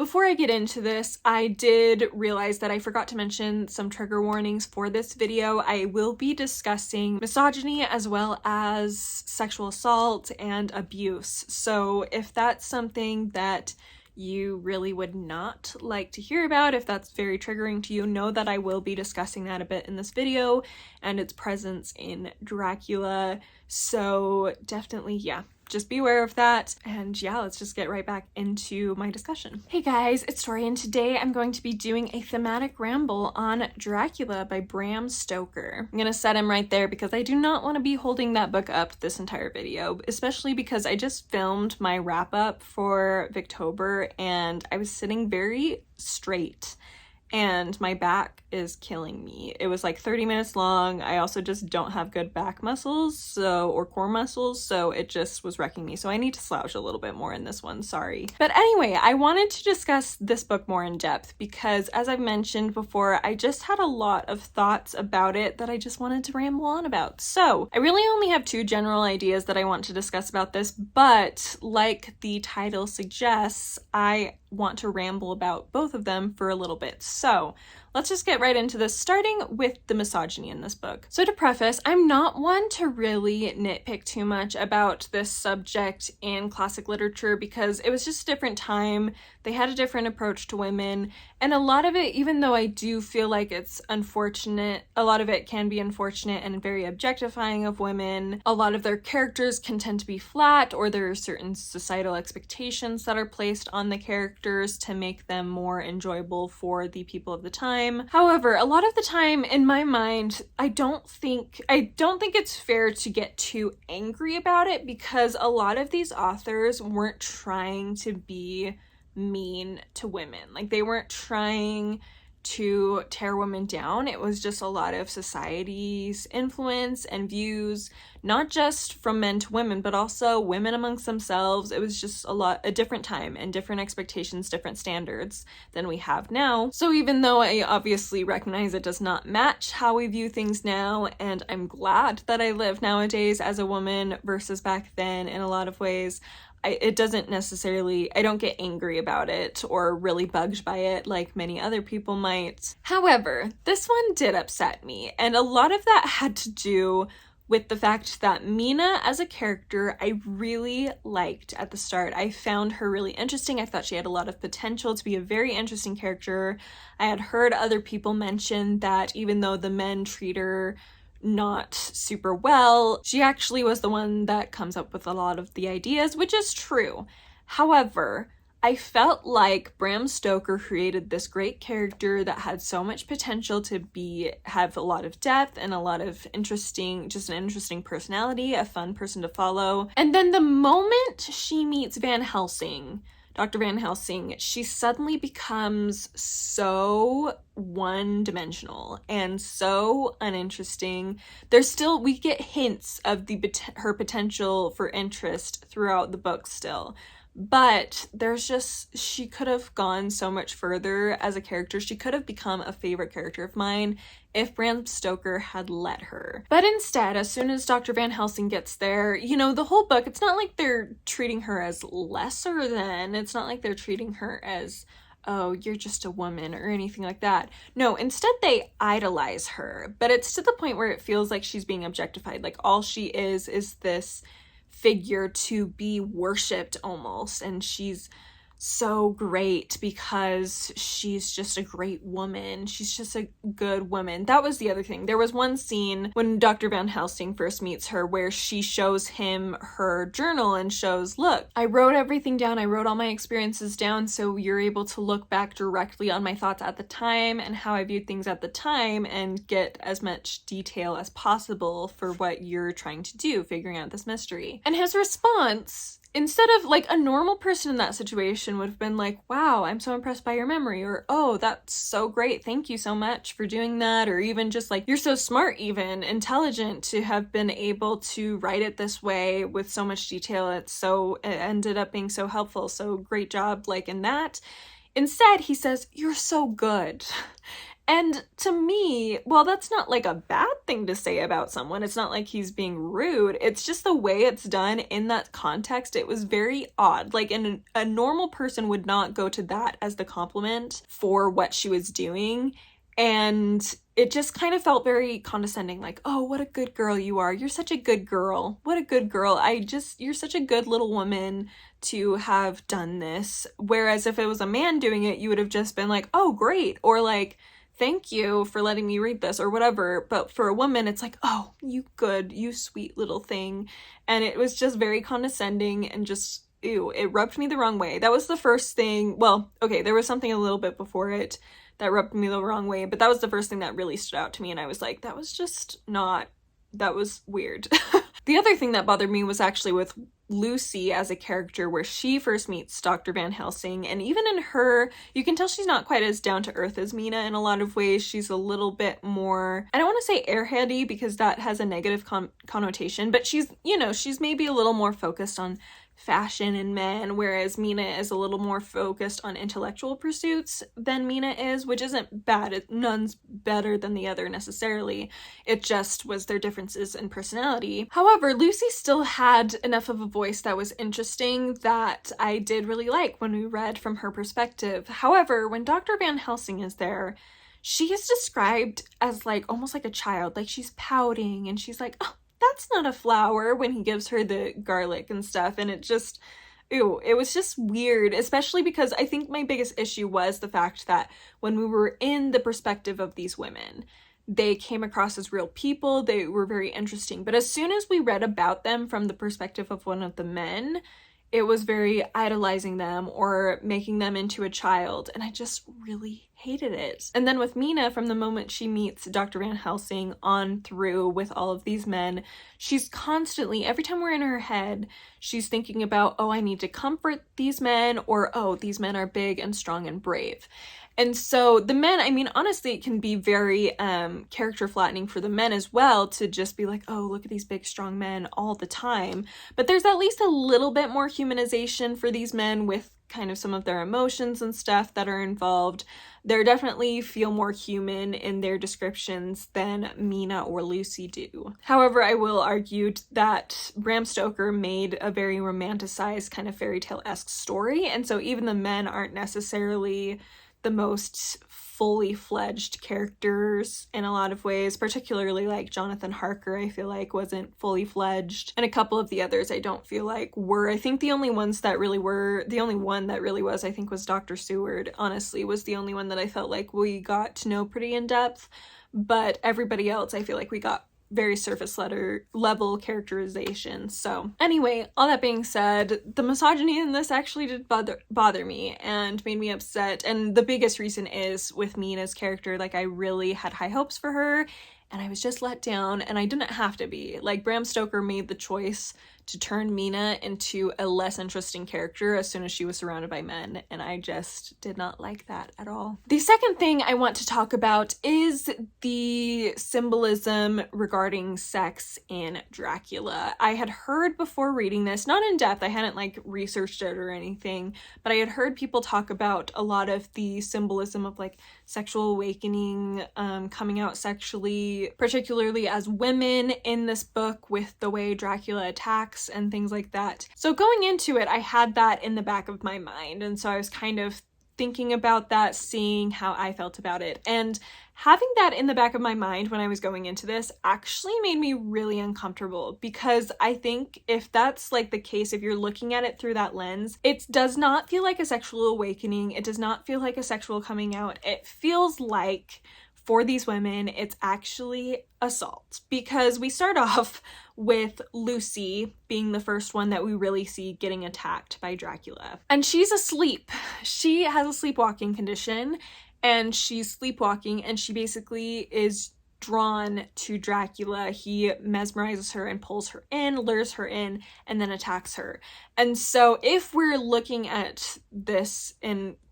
before I get into this, I did realize that I forgot to mention some trigger warnings for this video. I will be discussing misogyny as well as sexual assault and abuse. So if that's something that you really would not like to hear about, if that's very triggering to you, know that I will be discussing that a bit in this video and its presence in Dracula. So definitely, yeah, just be aware of that. And yeah, let's just get right back into my discussion. Hey guys, it's Tori, and today I'm going to be doing a thematic ramble on Dracula by Bram Stoker. I'm gonna set him right there because I do not want to be holding that book up this entire video, especially because I just filmed my wrap up for Victober and I was sitting very straight and my back is killing me. It was like 30 minutes long. I also just don't have good back muscles, or core muscles, so it just was wrecking me. So I need to slouch a little bit more in this one, sorry. But anyway, I wanted to discuss this book more in depth because, as I've mentioned before, I just had a lot of thoughts about it that I just wanted to ramble on about. So I really only have two general ideas that I want to discuss about this, but like the title suggests, I want to ramble about both of them for a little bit. So let's just get right into this, starting with the misogyny in this book. So to preface, I'm not one to really nitpick too much about this subject in classic literature because it was just a different time. They had a different approach to women, and a lot of it, even though I do feel like it's unfortunate, a lot of it can be unfortunate and very objectifying of women. A lot of their characters can tend to be flat, or there are certain societal expectations that are placed on the characters to make them more enjoyable for the people of the time. However, a lot of the time, in my mind, I don't think it's fair to get too angry about it because a lot of these authors weren't trying to be mean to women. Like, they weren't trying to tear women down. It was just a lot of society's influence and views, not just from men to women, but also women amongst themselves. It was just a different time and different expectations, different standards than we have now. So even though I obviously recognize it does not match how we view things now, and I'm glad that I live nowadays as a woman versus back then in a lot of ways, it doesn't necessarily, I don't get angry about it or really bugged by it like many other people might. However, this one did upset me, and a lot of that had to do with the fact that Mina as a character I really liked at the start. I found her really interesting. I thought she had a lot of potential to be a very interesting character. I had heard other people mention that even though the men treat her not super well, she actually was the one that comes up with a lot of the ideas, which is true. However, I felt like Bram Stoker created this great character that had so much potential to have a lot of depth and a lot of interesting personality, a fun person to follow. And then the moment she meets Van Helsing, Dr. Van Helsing, she suddenly becomes so one-dimensional and so uninteresting. We get hints of her potential for interest throughout the book still. But she could have gone so much further as a character. She could have become a favorite character of mine if Bram Stoker had let her. But instead, as soon as Dr. Van Helsing gets there, the whole book, it's not like they're treating her as lesser than. It's not like they're treating her as, oh, you're just a woman or anything like that. No, instead they idolize her. But it's to the point where it feels like she's being objectified. Like, all she is this figure to be worshipped almost, and she's so great because she's just a great woman. She's just a good woman. That was the other thing. There was one scene when Dr. Van Helsing first meets her where she shows him her journal and shows, look, I wrote everything down. I wrote all my experiences down so you're able to look back directly on my thoughts at the time and how I viewed things at the time and get as much detail as possible for what you're trying to do, figuring out this mystery. And his response, instead of, like, a normal person in that situation would have been like, wow, I'm so impressed by your memory, or, oh, that's so great, thank you so much for doing that, or even just like, you're so smart, even intelligent to have been able to write it this way with so much detail. It ended up being so helpful, so great job, like, in that. Instead, he says, you're so good. And to me, well, that's not like a bad thing to say about someone. It's not like he's being rude. It's just the way it's done in that context. It was very odd. Like, a normal person would not go to that as the compliment for what she was doing. And it just kind of felt very condescending, like, oh, what a good girl you are. You're such a good girl. What a good girl. You're such a good little woman to have done this. Whereas if it was a man doing it, you would have just been like, oh, great. Or like, thank you for letting me read this or whatever. But for a woman, it's like, oh, you good, you sweet little thing. And it was just very condescending and just, ew, it rubbed me the wrong way. That was the first thing. Well, okay, there was something a little bit before it that rubbed me the wrong way, but that was the first thing that really stood out to me, and I was like, that was weird. The other thing that bothered me was actually with Lucy as a character, where she first meets Dr. Van Helsing, and even in her, you can tell she's not quite as down to earth as Mina in a lot of ways. She's a little bit more, I don't want to say airheady because that has a negative connotation, but she's maybe a little more focused on fashion and men, whereas Mina is a little more focused on intellectual pursuits than Mina is, which isn't bad. None's better than the other necessarily. It just was their differences in personality. However, Lucy still had enough of a voice that was interesting that I did really like when we read from her perspective. However, when Dr. Van Helsing is there, she is described as like almost like a child, like she's pouting and she's like, oh, that's not a flower, when he gives her the garlic and stuff, and it just, ew, it was just weird, especially because I think my biggest issue was the fact that when we were in the perspective of these women, they came across as real people, they were very interesting, but as soon as we read about them from the perspective of one of the men, it was very idolizing them or making them into a child, and I just really hated it. And then with Mina, from the moment she meets Dr. Van Helsing on through with all of these men, she's constantly, every time we're in her head, she's thinking about, oh, I need to comfort these men, or oh, these men are big and strong and brave. And so the men, I mean, honestly, it can be very character flattening for the men as well to just be like, oh, look at these big, strong men all the time. But there's at least a little bit more humanization for these men with kind of some of their emotions and stuff that are involved. They definitely feel more human in their descriptions than Mina or Lucy do. However, I will argue that Bram Stoker made a very romanticized kind of fairy tale-esque story, and so even the men aren't necessarily the most fully fledged characters in a lot of ways, particularly like Jonathan Harker, I feel like wasn't fully fledged, and a couple of the others I don't feel like were. I think the only one that really was, I think, was Dr. Seward, honestly, was the only one that I felt like we got to know pretty in depth, but everybody else I feel like we got very surface level characterization. So anyway, all that being said, the misogyny in this actually did bother me and made me upset, and the biggest reason is with Mina's character. Like, I really had high hopes for her and I was just let down, and I didn't have to be. Like, Bram Stoker made the choice to turn Mina into a less interesting character as soon as she was surrounded by men, and I just did not like that at all. The second thing I want to talk about is the symbolism regarding sex in Dracula. I had heard before reading this, not in depth, I hadn't like researched it or anything, but I had heard people talk about a lot of the symbolism of like sexual awakening, coming out sexually, particularly as women in this book with the way Dracula attacks and things like that. So going into it, I had that in the back of my mind, and so I was kind of thinking about that, seeing how I felt about it, and having that in the back of my mind when I was going into this actually made me really uncomfortable, because I think if that's like the case, if you're looking at it through that lens, it does not feel like a sexual awakening. It does not feel like a sexual coming out. It feels like for these women, it's actually assault, because we start off with Lucy being the first one that we really see getting attacked by Dracula. And she's asleep. She has a sleepwalking condition, and she's sleepwalking, and she basically is drawn to Dracula. He mesmerizes her and pulls her in, lures her in, and then attacks her. And so if we're looking at this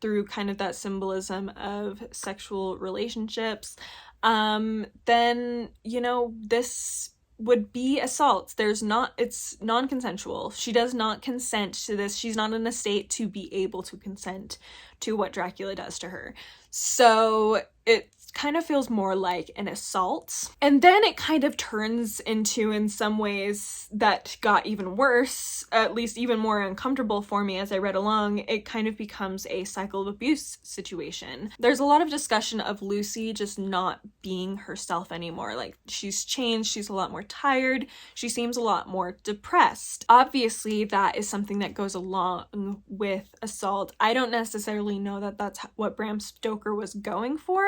through kind of that symbolism of sexual relationships, then, you know, this would be assault. It's non-consensual. She does not consent to this. She's not in a state to be able to consent to what Dracula does to her. So it kind of feels more like an assault. And then it kind of turns into, in some ways that got even worse, at least even more uncomfortable for me as I read along, it kind of becomes a cycle of abuse situation. There's a lot of discussion of Lucy just not being herself anymore. Like, she's changed, she's a lot more tired, she seems a lot more depressed. Obviously, that is something that goes along with assault. I don't necessarily know that that's what Bram Stoker was going for,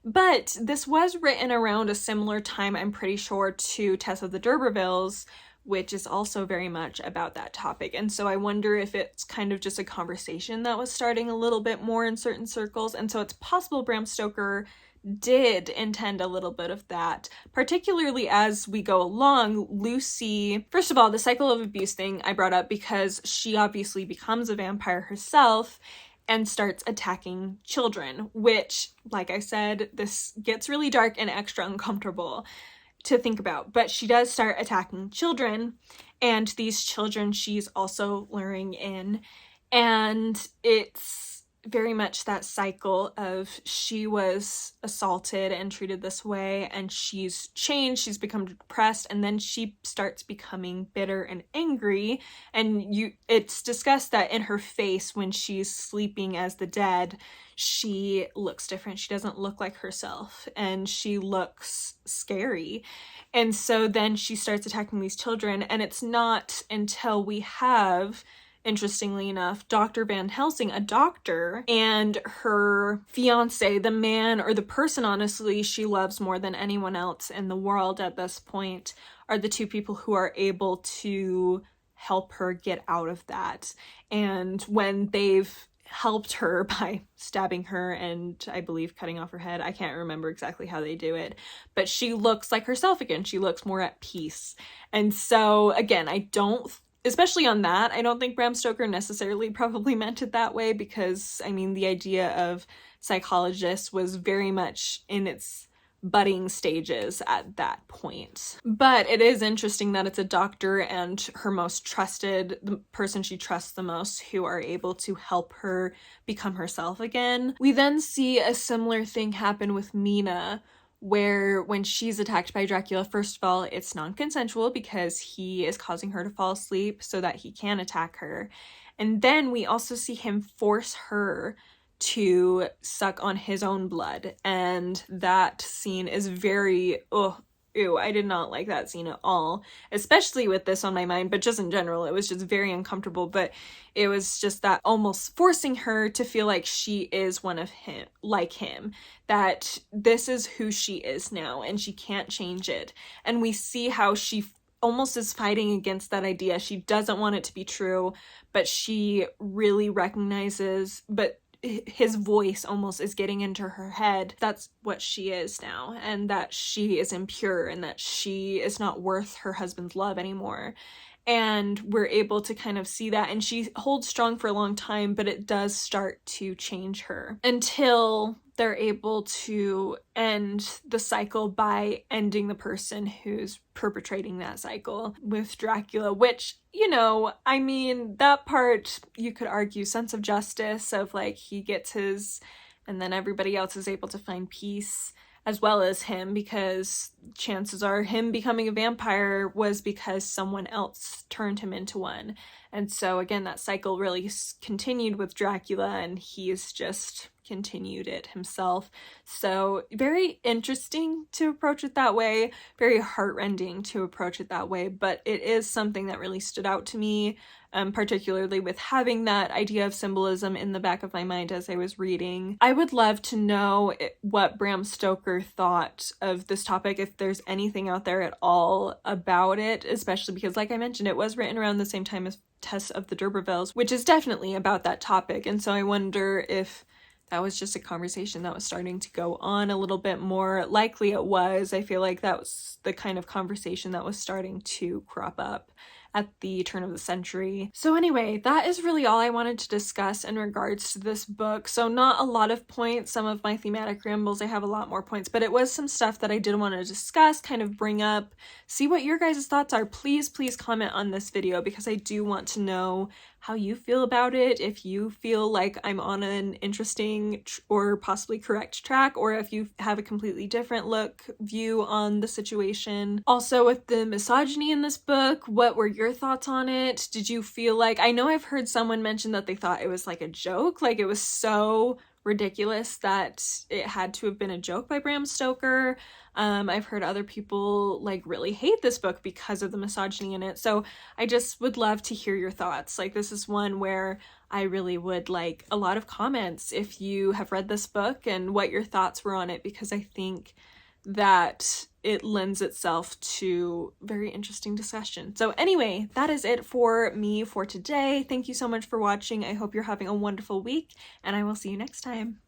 but this was written around a similar time, I'm pretty sure, to Tess of the D'Urbervilles, which is also very much about that topic. And so I wonder if it's kind of just a conversation that was starting a little bit more in certain circles. And so it's possible Bram Stoker did intend a little bit of that, particularly as we go along. Lucy, first of all, the cycle of abuse thing I brought up because she obviously becomes a vampire herself and starts attacking children, which, like I said, this gets really dark and extra uncomfortable to think about. But she does start attacking children, and these children she's also luring in, and it's very much that cycle of she was assaulted and treated this way, and she's changed, she's become depressed, and then she starts becoming bitter and angry. And it's discussed that in her face when she's sleeping as the dead, she looks different. She doesn't look like herself, and she looks scary. And so then she starts attacking these children, and it's not until we have, interestingly enough, Dr. Van Helsing, a doctor, and her fiance, the man, or the person, honestly, she loves more than anyone else in the world at this point, are the two people who are able to help her get out of that. And when they've helped her by stabbing her and, I believe, cutting off her head, I can't remember exactly how they do it, but she looks like herself again. She looks more at peace. And so, again, especially on that, I don't think Bram Stoker necessarily probably meant it that way, because, I mean, the idea of psychologists was very much in its budding stages at that point. But it is interesting that it's a doctor and her most trusted, the person she trusts the most, who are able to help her become herself again. We then see a similar thing happen with Mina, where when she's attacked by Dracula, first of all, it's non-consensual because he is causing her to fall asleep so that he can attack her. And then we also see him force her to suck on his own blood. And that scene is very, ew, I did not like that scene at all, especially with this on my mind, but just in general, it was just very uncomfortable. But it was just that almost forcing her to feel like she is one of him, like him, that this is who she is now and she can't change it. And we see how she almost is fighting against that idea. She doesn't want it to be true, but she really recognizes, but his voice almost is getting into her head. That's what she is now, and that she is impure, and that she is not worth her husband's love anymore. And we're able to kind of see that, and she holds strong for a long time, but it does start to change her until they're able to end the cycle by ending the person who's perpetrating that cycle with Dracula, which, you know, I mean, that part, you could argue sense of justice of, like, he gets his, and then everybody else is able to find peace, as well as him, because chances are him becoming a vampire was because someone else turned him into one. And so, again, that cycle really continued with Dracula, and he's just continued it himself. So very interesting to approach it that way, very heartrending to approach it that way, but it is something that really stood out to me, particularly with having that idea of symbolism in the back of my mind as I was reading. I would love to know what Bram Stoker thought of this topic, if there's anything out there at all about it, especially because, like I mentioned, it was written around the same time as Tess of the D'Urbervilles, which is definitely about that topic. And so I wonder if that was just a conversation that was starting to go on a little bit more. Likely it was. I feel like that was the kind of conversation that was starting to crop up at the turn of the century. So anyway, that is really all I wanted to discuss in regards to this book. So not a lot of points. Some of my thematic rambles, I have a lot more points, but it was some stuff that I did want to discuss, kind of bring up, see what your guys' thoughts are. Please comment on this video, because I do want to know how you feel about it, if you feel like I'm on an interesting or possibly correct track, or if you have a completely different view on the situation. Also, with the misogyny in this book, what were your thoughts on it? Did you feel like, I know I've heard someone mention that they thought it was like a joke, like it was so ridiculous that it had to have been a joke by Bram Stoker. I've heard other people like really hate this book because of the misogyny in it. So I just would love to hear your thoughts. Like, this is one where I really would like a lot of comments if you have read this book and what your thoughts were on it, because I think that it lends itself to very interesting discussion. So anyway, that is it for me for today. Thank you so much for watching. I hope you're having a wonderful week, and I will see you next time.